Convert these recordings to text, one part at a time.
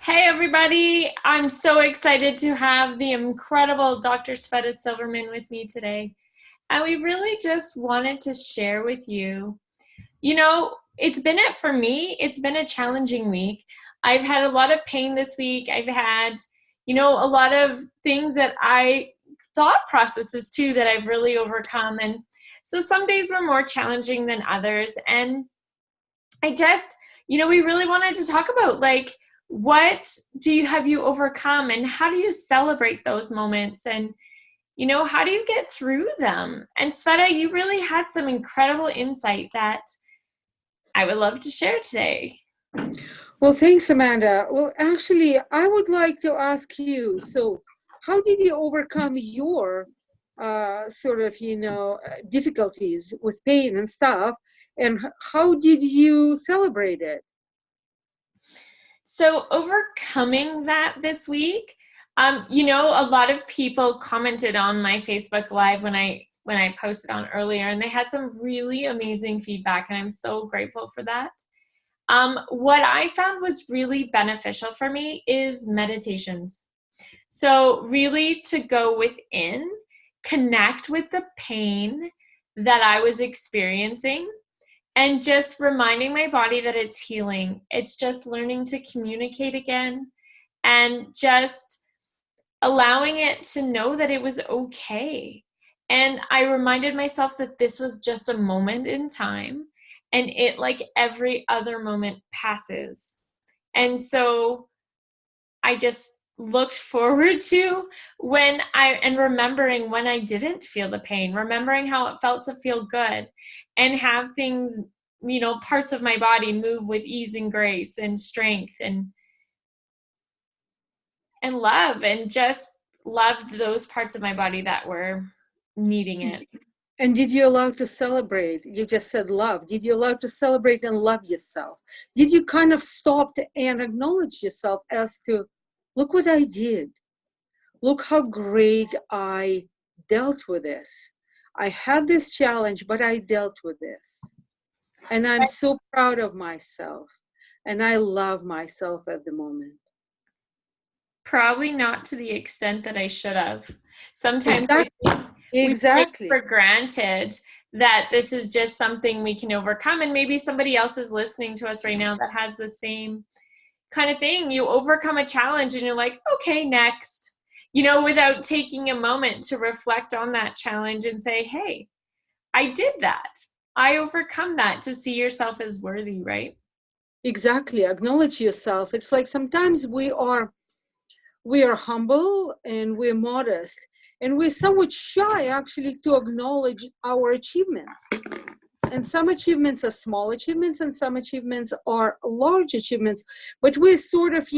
Hey everybody, I'm so excited to have the incredible Dr. Sveta Silverman with me today. And we really just wanted to share with you, for me, it's been a challenging week. I've had a lot of pain this week. I've had, a lot of things that thought processes too that I've really overcome. And so some days were more challenging than others. And we really wanted to talk about what have you overcome and how do you celebrate those moments and how do you get through them? And Sveta, you really had some incredible insight that I would love to share today. Well, thanks, Amanda. Well, actually, I would like to ask you, so how did you overcome your difficulties with pain and stuff, and how did you celebrate it? So overcoming that this week, a lot of people commented on my Facebook Live when I posted on earlier, and they had some really amazing feedback, and I'm so grateful for that. What I found was really beneficial for me is meditations. So really to go within, connect with the pain that I was experiencing, and just reminding my body that it's healing. It's just learning to communicate again and just allowing it to know that it was okay. And I reminded myself that this was just a moment in time and it, like every other moment, passes. And so I just looked forward to remembering when I didn't feel the pain, remembering how it felt to feel good and have things, parts of my body move with ease and grace and strength and love, and just loved those parts of my body that were needing it. And did you allow to celebrate? You just said love. Did you allow to celebrate and love yourself? Did you kind of stop and acknowledge yourself as to, look what I did. Look how great I dealt with this. I had this challenge, but I dealt with this. And I'm so proud of myself. And I love myself at the moment. Probably not to the extent that I should have. Sometimes we take for granted that this is just something we can overcome. And maybe somebody else is listening to us right now that has the same kind of thing. You overcome a challenge and you're like, okay, next, without taking a moment to reflect on that challenge and say, hey, I did that. I overcome that, to see yourself as worthy, right? Exactly. Acknowledge yourself. It's like sometimes we are humble and we're modest and we're somewhat shy actually to acknowledge our achievements. And some achievements are small achievements and some achievements are large achievements, but we're sort of,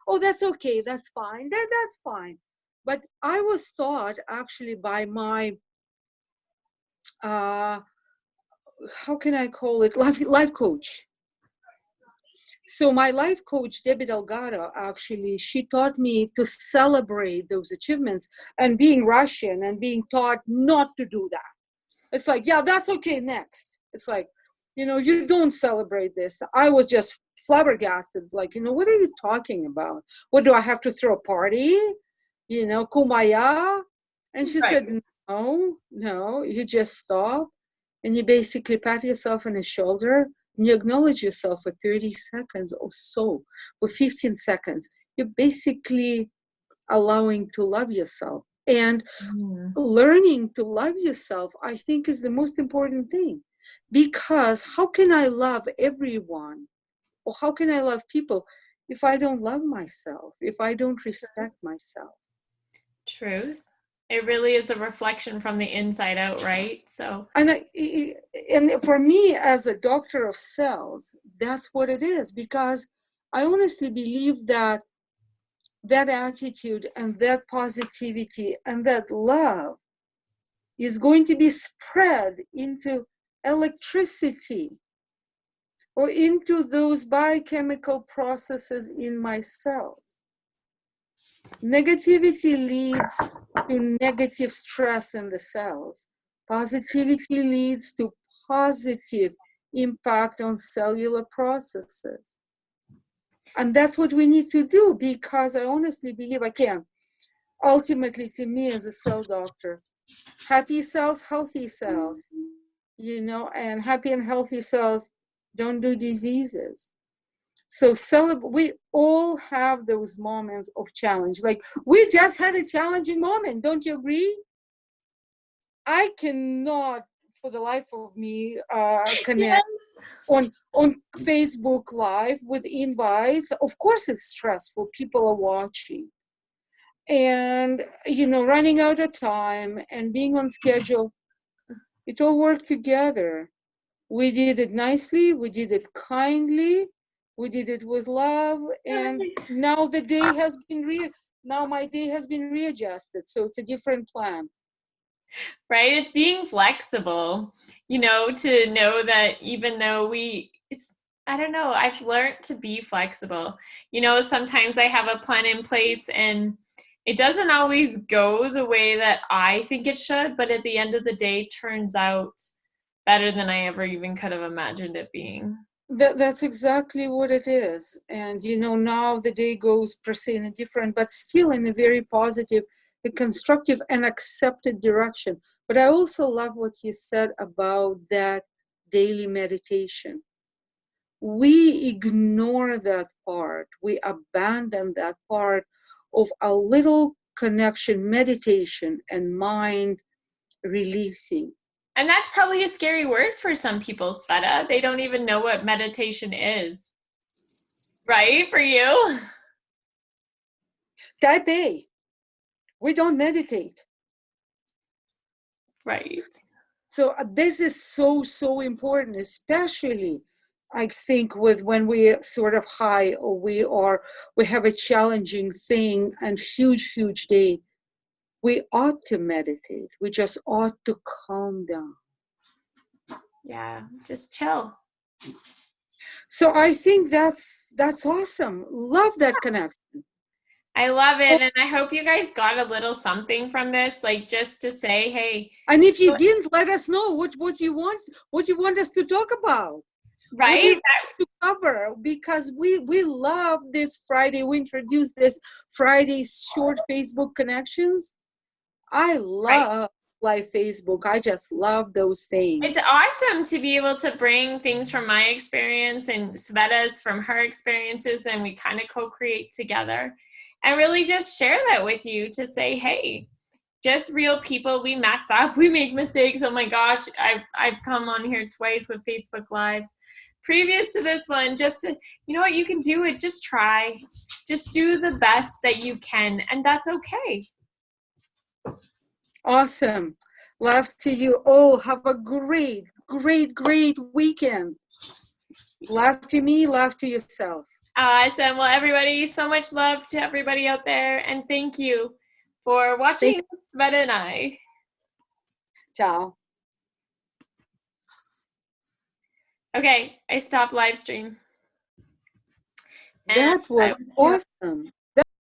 oh, that's okay, that's fine, that's fine. But I was taught actually by my, how can I call it, life coach. So my life coach, Debbie Delgado, actually, she taught me to celebrate those achievements, and being Russian and being taught not to do that. It's like, yeah, that's okay, next. It's like, you don't celebrate this. I was just flabbergasted, like, what are you talking about? What, do I have to throw a party? Kumbaya? And she said, no, you just stop and you basically pat yourself on the shoulder and you acknowledge yourself for 30 seconds or so, for 15 seconds. You're basically allowing to love yourself. And learning to love yourself, I think, is the most important thing. Because how can I love everyone, or how can I love people if I don't love myself, if I don't respect myself? Truth. It really is a reflection from the inside out, right? So, and for me as a doctor of cells, that's what it is, because I honestly believe that attitude and that positivity and that love is going to be spread into electricity or into those biochemical processes in my cells. Negativity leads to negative stress in the cells. Positivity leads to positive impact on cellular processes. And that's what we need to do, because I honestly believe I can. Ultimately, to me as a cell doctor, happy cells, healthy cells, and happy and healthy cells don't do diseases. So we all have those moments of challenge. Like we just had a challenging moment. Don't you agree? I cannot, for the life of me, connect Yes. on Facebook Live with invites. Of course, it's stressful. People are watching, and running out of time and being on schedule. It all worked together. We did it nicely. We did it kindly. We did it with love. And now my day has been readjusted. So it's a different plan. Right? It's being flexible, to know that even though I don't know, I've learned to be flexible. Sometimes I have a plan in place and it doesn't always go the way that I think it should, but at the end of the day, turns out better than I ever even could have imagined it being. That's exactly what it is. And, now the day goes per se in a different, but still in a very positive, a constructive and accepted direction. But I also love what you said about that daily meditation. We ignore that part. We abandon that part of a little connection, meditation, and mind releasing. And that's probably a scary word for some people, Sveta. They don't even know what meditation is. Right? For you? Type A. We don't meditate. Right. So this is so important, especially I think with when we sort of high or we have a challenging thing and huge day. We ought to meditate. We just ought to calm down. Yeah, just chill. So I think that's awesome. Love that connection. I love it. And I hope you guys got a little something from this, like just to say, hey. And if you didn't, let us know what you want us to talk about. Right? What do you want to cover? Because we love this Friday. We introduced this Friday's short Facebook connections. I love live Facebook. I just love those things. It's awesome to be able to bring things from my experience and Sveta's from her experiences, and we kind of co-create together and really just share that with you to say, hey, just real people. We mess up, we make mistakes. Oh my gosh, I've come on here twice with Facebook Lives previous to this one, just to, what, you can do it. Just try, just do the best that you can, and that's okay. Awesome. Love to you all. Have a great weekend. Love to me, love to yourself. Awesome. Well, everybody, so much love to everybody out there, and thank you for watching Sveta and I. Ciao. Okay, I stopped live stream. That was awesome.